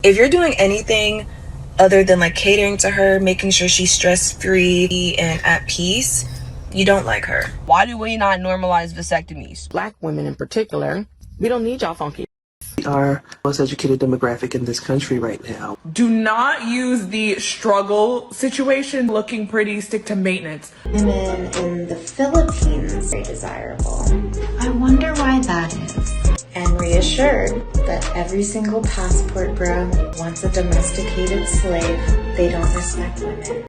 If you're doing anything other than like catering to her, making sure she's stress-free and at peace, you don't like her. Why do we not normalize vasectomies? Black women in particular, we don't need y'all funky. We are the most educated demographic in this country right now. Do not use the struggle situation, looking pretty, stick to maintenance. Women in the Philippines are desirable. I wonder why that is. And reassured that every single passport bro wants a domesticated slave. They don't respect women.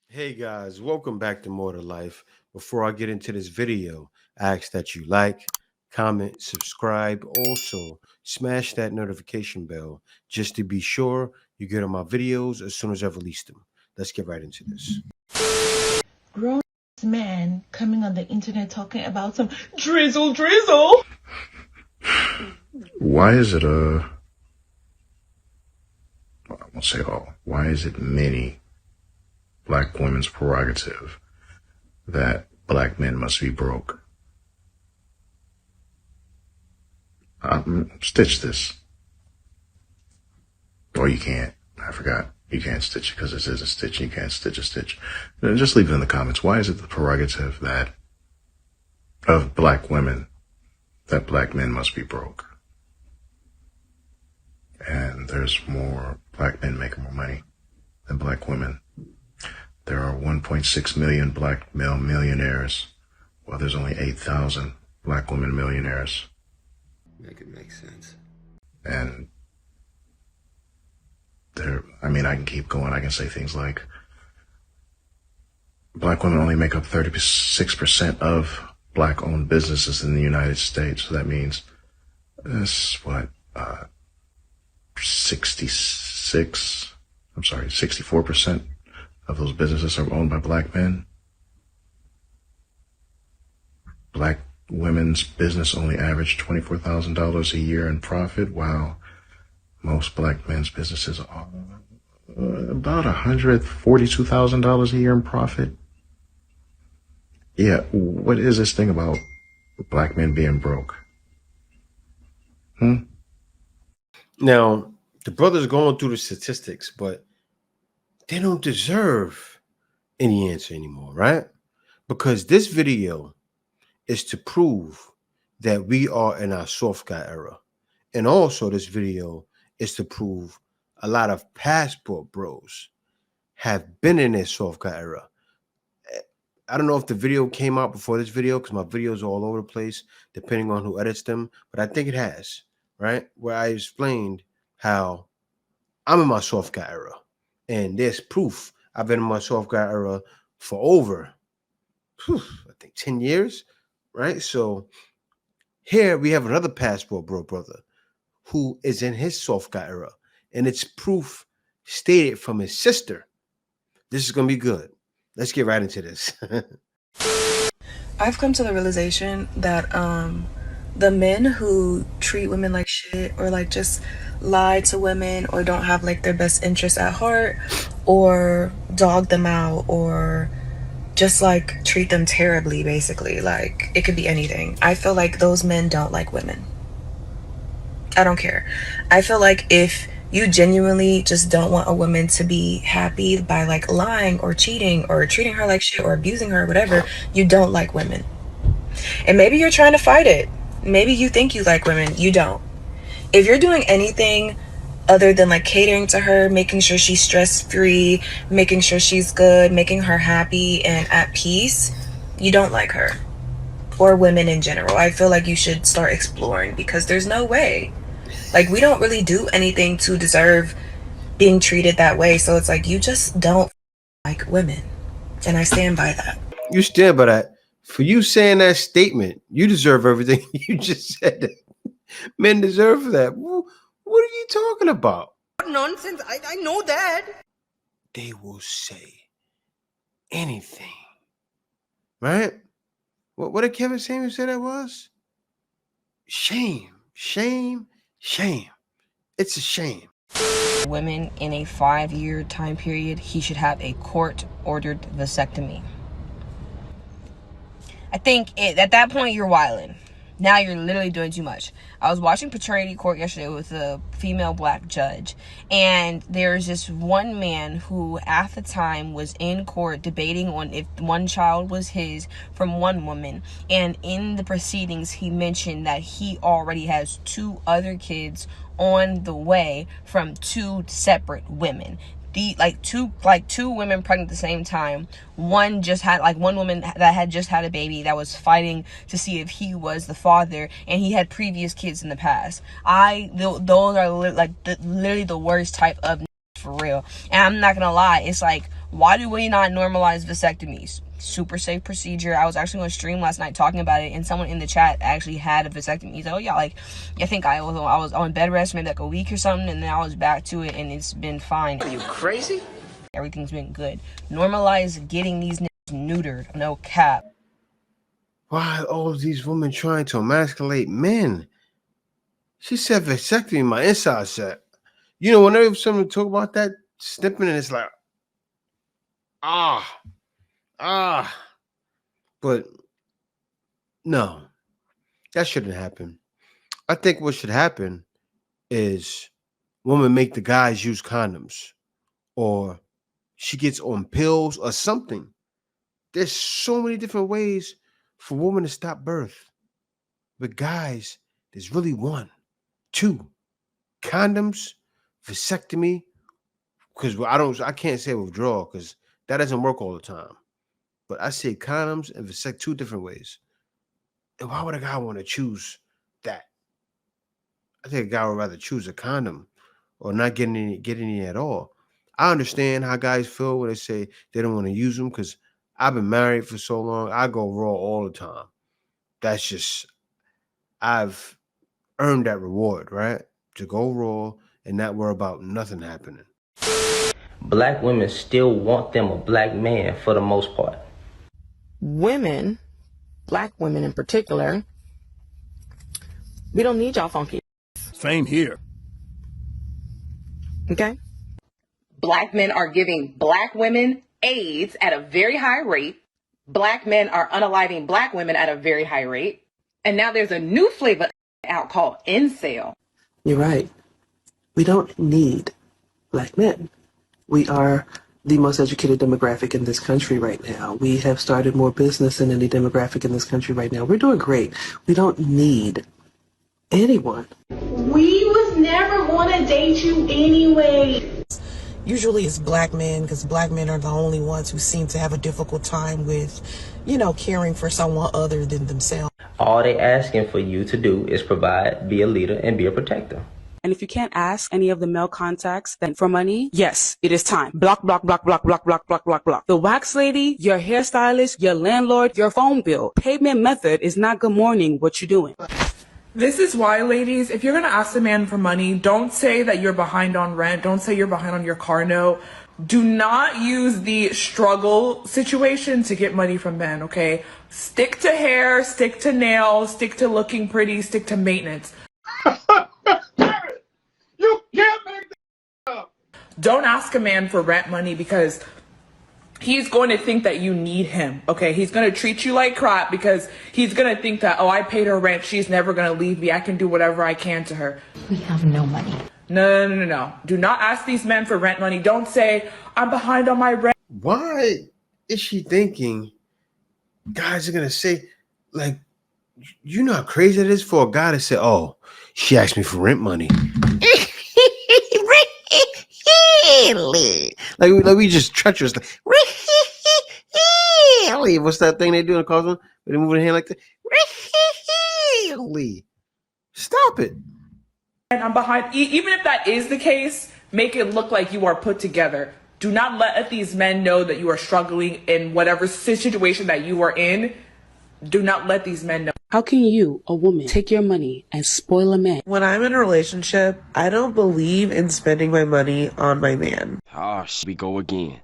Hey guys, welcome back to More to Life. Before I get into this video, I ask that you like, comment, subscribe. Also, smash that notification bell just to be sure you get on my videos as soon as I release them. Let's get right into this. Grown man coming on the internet talking about some Drizzle. Why is it I won't say all. Why is it many Black women's prerogative that Black men must be broke? Stitch this. Or you can't. I forgot. You can't stitch it because this is a stitch. You can't stitch a stitch. And just leave it in the comments. Why is it the prerogative that of Black women that Black men must be broke? And there's more Black men making more money than Black women. There are 1.6 million Black male millionaires, while there's only 8,000 Black women millionaires. Make it make sense. And I can keep going. I can say things like Black women only make up 36% of Black-owned businesses in the United States. So that means that's 64% of those businesses are owned by Black men. Black women's business only average $24,000 a year in profit, while most Black men's businesses are about $142,000 a year in profit. Yeah, what is this thing about Black men being broke? Now, the brother's going through the statistics, but they don't deserve any answer anymore, right? Because this video is to prove that we are in our soft guy era. And also this video is to prove a lot of passport bros have been in their soft guy era. I don't know if the video came out before this video because my videos are all over the place, depending on who edits them, but I think it has, right? Where I explained how I'm in my soft guy era. And there's proof I've been in my soft guy era for over, I think 10 years, right? So here we have another passport bro brother who is in his soft guy era. And it's proof stated from his sister. This is going to be good. Let's get right into this. I've come to the realization that the men who treat women like shit or like just lie to women or don't have like their best interests at heart or dog them out or just like treat them terribly, basically, like it could be anything. I feel like those men don't like women. I don't care. I feel like if you genuinely just don't want a woman to be happy by like lying or cheating or treating her like shit or abusing her or whatever, you don't like women. And maybe you're trying to fight it. Maybe you think you like women. You don't. If you're doing anything other than like catering to her, making sure she's stress-free, making sure she's good, making her happy and at peace, you don't like her. Or women in general. I feel like you should start exploring because there's no way. Like, we don't really do anything to deserve being treated that way. So it's like, you just don't like women. And I stand by that. You stand by that. For you saying that statement, you deserve everything you just said. Men deserve that. What are you talking about? Nonsense. I know that. They will say anything. Right? What did Kevin Samuels say that was? Shame. Shame. Shame. It's a shame. women in a 5-year time period, he should have a court-ordered vasectomy. I think at that point you're wilding. Now you're literally doing too much. I was watching Paternity Court yesterday with a female black judge, and there's this one man who at the time was in court debating on if one child was his from one woman, and in the proceedings he mentioned that he already has 2 other kids on the way from 2 separate women. Two women pregnant at the same time. One woman that had just had a baby that was fighting to see if he was the father, and he had previous kids in the past. Those are literally the worst type of for real. And I'm not gonna lie, it's like, why do we not normalize vasectomies? Super safe procedure. I was actually on a stream last night talking about it, and someone in the chat actually had a vasectomy. He's like, oh yeah, I think I was on bed rest maybe like a week or something, and then I was back to it, and it's been fine. Are you crazy? Everything's been good. Normalize getting these niggas neutered. No cap. Why are all of these women trying to emasculate men? She said vasectomy, my inside set. You know, whenever someone talk about that snipping, and it's like, but no, that shouldn't happen. I think what should happen is women make the guys use condoms, or she gets on pills or something. There's so many different ways for women to stop birth. But guys, there's really 1, 2, condoms, vasectomy, because I can't say withdrawal because that doesn't work all the time. But I say condoms and vasect 2 different ways. And why would a guy want to choose that? I think a guy would rather choose a condom or not get any at all. I understand how guys feel when they say they don't want to use them, because I've been married for so long. I go raw all the time. That's just, I've earned that reward, right? To go raw and not worry about nothing happening. Black women still want them a black man for the most part. Women, black women in particular, we don't need y'all funky. Same here. Okay? Black men are giving black women AIDS at a very high rate. Black men are unaliving black women at a very high rate. And now there's a new flavor out called incel. You're right. We don't need black men. We are the most educated demographic in this country right now. We have started more business than any demographic in this country right now. We're doing great. We don't need anyone. We was never gonna date you anyway. Usually it's black men, because black men are the only ones who seem to have a difficult time with, caring for someone other than themselves. All they asking for you to do is provide, be a leader, and be a protector. And if you can't ask any of the male contacts then for money, yes, it is time. Block, block, block, block, block, block, block, block, block. The wax lady, your hairstylist, your landlord, your phone bill. Payment method is not good morning, what you doing. This is why, ladies, if you're going to ask a man for money, don't say that you're behind on rent. Don't say you're behind on your car note. Do not use the struggle situation to get money from men, okay? Stick to hair, stick to nails, stick to looking pretty, stick to maintenance. You can't make that up. Don't ask a man for rent money, because he's going to think that you need him, okay? He's going to treat you like crap because he's going to think that, oh, I paid her rent. She's never going to leave me. I can do whatever I can to her. We have no money. No. Do not ask these men for rent money. Don't say, I'm behind on my rent. Why is she thinking guys are going to say, like, you know how crazy it is for a guy to say, oh, she asked me for rent money. like we just treacherous. Like, what's that thing they do in the cartoon? They move their hand like that. Stop it. And I'm behind. Even if that is the case, make it look like you are put together. Do not let these men know that you are struggling in whatever situation that you are in. Do not let these men know. How can you, a woman, take your money and spoil a man? When I'm in a relationship, I don't believe in spending my money on my man. We go again.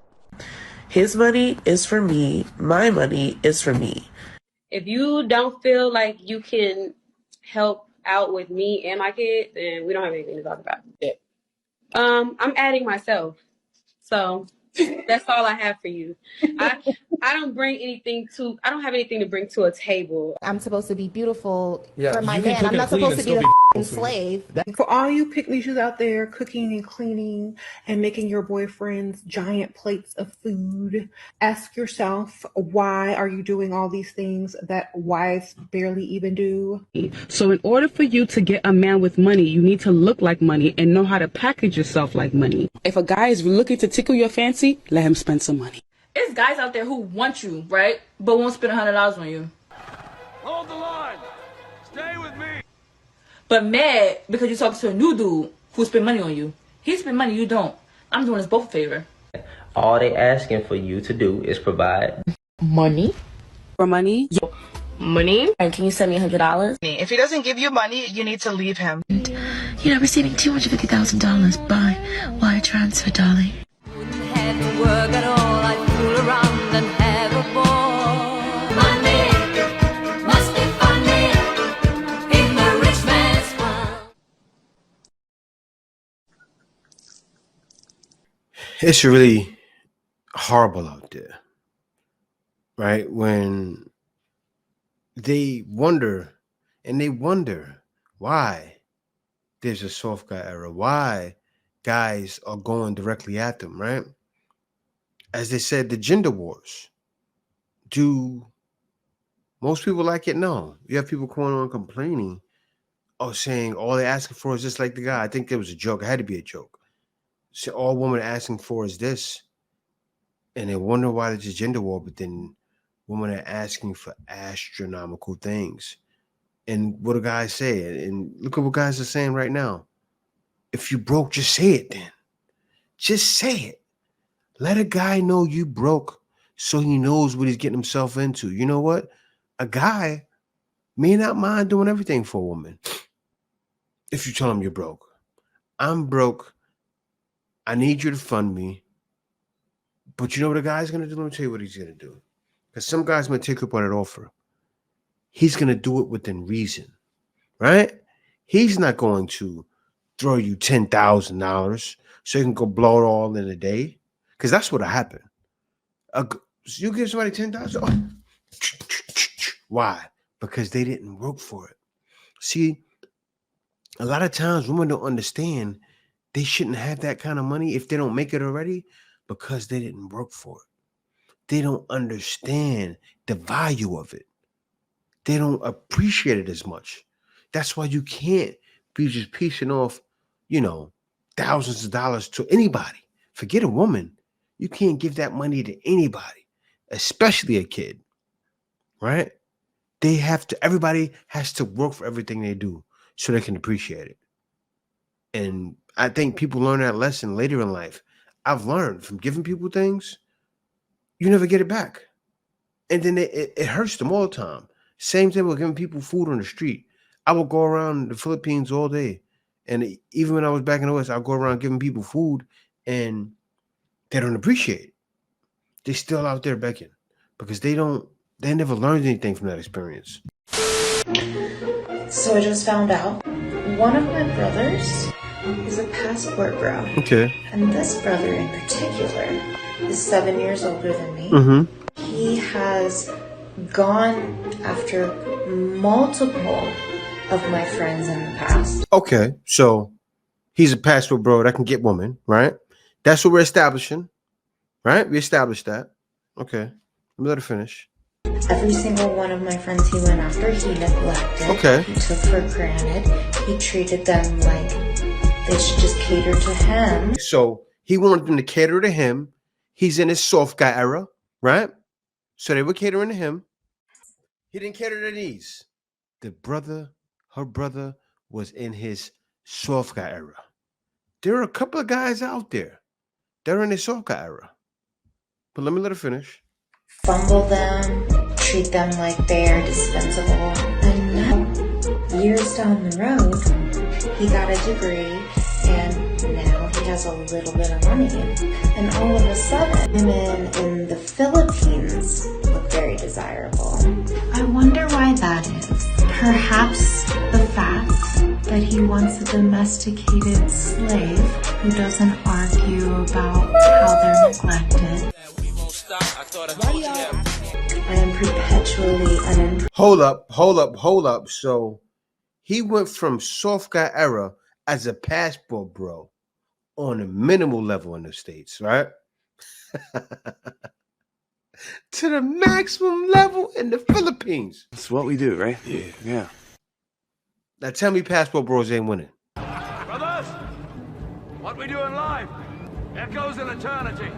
His money is for me. My money is for me. If you don't feel like you can help out with me and my kid, then we don't have anything to talk about. I'm adding myself. So that's all I have for you. I don't bring anything to. I don't have anything to bring to a table. I'm supposed to be beautiful Yeah, for my you can man. cook I'm and not clean supposed and to be still the be f***ing sweetie. slave. For all you pick-me-shoes out there cooking and cleaning and making your boyfriends giant plates of food, ask yourself, why are you doing all these things that wives barely even do? So in order for you to get a man with money, you need to look like money and know how to package yourself like money. If a guy is looking to tickle your fancy, let him spend some money. It's guys out there who want you, right? But won't spend $100 on you. Hold the line. Stay with me. But mad because you're talking to a new dude who spend money on you. He spend money, you don't. I'm doing us both a favor. All they asking for you to do is provide Money? For money? Money? And can you send me $100? If he doesn't give you money, you need to leave him. You're receiving $250,000 by wire transfer, darling. Have work at all, I fool around and have a ball. Money must be funny in the rich man's world. It's really horrible out there, right? When they wonder why there's a soft guy era, why guys are going directly at them, right? As they said, the gender wars. Do most people like it? No. You have people going on complaining or saying all they're asking for is just like the guy. I think there was a joke. It had to be a joke. So all women are asking for is this. And they wonder why there's a gender war, but then women are asking for astronomical things. And what do guys say? And look at what guys are saying right now. If you broke, just say it then. Just say it. Let a guy know you broke so he knows what he's getting himself into. You know what? A guy may not mind doing everything for a woman. If you tell him you're broke. I'm broke. I need you to fund me. But you know what a guy's going to do? Let me tell you what he's going to do. Because some guys might take up on an offer. He's going to do it within reason. Right? He's not going to throw you $10,000 so you can go blow it all in a day. Because that's what'll happen. You give somebody $10,000. Why? Because they didn't work for it. See, a lot of times women don't understand they shouldn't have that kind of money if they don't make it already because they didn't work for it. They don't understand the value of it. They don't appreciate it as much. That's why you can't be just piecing off, thousands of dollars to anybody. Forget a woman. You can't give that money to anybody, especially a kid, right? Everybody has to work for everything they do so they can appreciate it. And I think people learn that lesson later in life. I've learned from giving people things, you never get it back. And then it hurts them all the time. Same thing with giving people food on the street. I would go around the Philippines all day. And even when I was back in the West, I'd go around giving people food and they don't appreciate it. They're still out there begging because they never learned anything from that experience. So I just found out one of my brothers is a passport bro. Okay. And this brother in particular is 7 years older than me. Mm-hmm. He has gone after multiple of my friends in the past. Okay, so he's a passport bro that can get women, right? That's what we're establishing, right? We established that. Okay, let me let her finish. Every single one of my friends he went after, he neglected. Okay. He took for granted. He treated them like they should just cater to him. So he wanted them to cater to him. He's in his soft guy era, right? So they were catering to him. He didn't cater to their needs. Her brother was in his soft guy era. There are a couple of guys out there that are in his soft guy era. But let me let her finish. Fumble them, treat them like they're dispensable. And now, years down the road, he got a degree and now he has a little bit of money. And all of a sudden, women in the Philippines look very desirable. I wonder why that is. Perhaps the fact that he He wants a domesticated slave who doesn't argue about how they're neglected. I am perpetually unemployed. Hold up. So he went from soft guy era as a passport bro on a minimal level in the States, right? To the maximum level in the Philippines. That's what we do, right? Yeah. Now tell me passport bros ain't winning. Brothers, what we do in life echoes in eternity.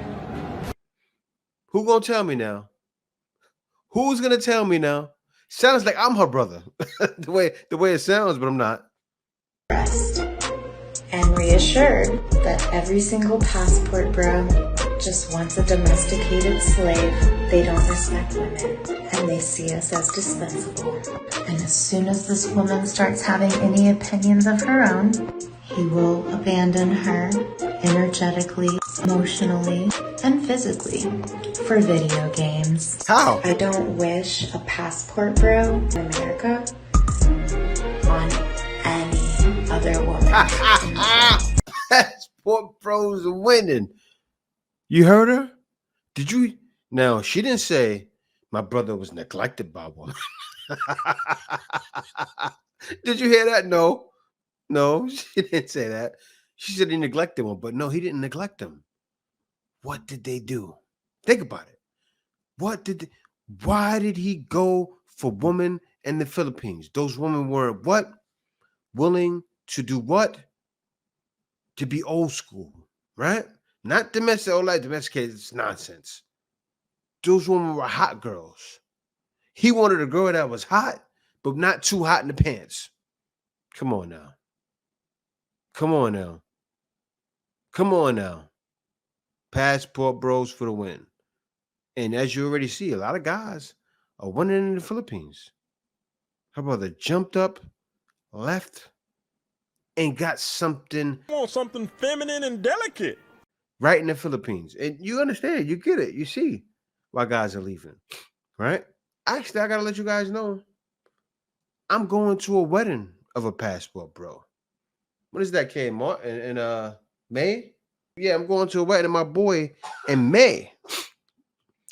Who gonna tell me now? Who's gonna tell me now? Sounds like I'm her brother. the way it sounds, but I'm not. And reassured that every single passport bro just wants a domesticated slave. They don't respect women, and they see us as dispensable. And as soon as this woman starts having any opinions of her own, he will abandon her energetically, emotionally, and physically for video games. How? I don't wish a passport bro in America on any other woman. Passport bros are winning. You heard her? Did you? Now, she didn't say my brother was neglected by a woman. Did you hear that? No, she didn't say that. She said he neglected one, but no, he didn't neglect him. What did they do? Think about it. Why did he go for women in the Philippines? Those women were what? Willing to do what? To be old school, right? Not domestic, domesticated, it's nonsense. Those women were hot girls. He wanted a girl that was hot, but not too hot in the pants. Come on now. Passport bros for the win. And as you already see, a lot of guys are winning in the Philippines. Her brother jumped up, left, and got something. I want something feminine and delicate. Right in the Philippines. And you understand, you get it. You see why guys are leaving, right? Actually, I got to let you guys know, I'm going to a wedding of a passport bro. When is that, K? In May? Yeah, I'm going to a wedding of my boy in May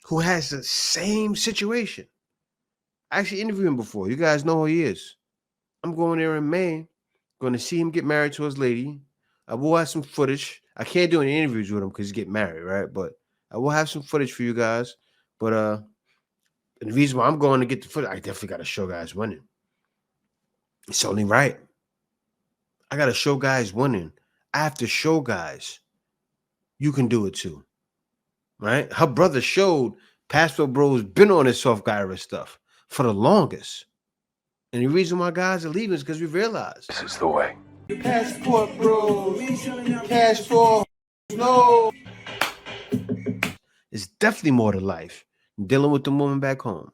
who has the same situation. I actually interviewed him before. You guys know who he is. I'm going there in May. Going to see him get married to his lady. I will have some footage. I can't do any interviews with him because he's getting married, right? But I will have some footage for you guys. But the reason why I'm going to get the footage, I definitely got to show guys winning. It's only right. I got to show guys winning. I have to show guys you can do it too, right? Her brother showed passport bros been on this soft guy stuff for the longest. And the reason why guys are leaving is because we realize This is the way. passport bros, passport, no. It's definitely more to life than dealing with the woman back home.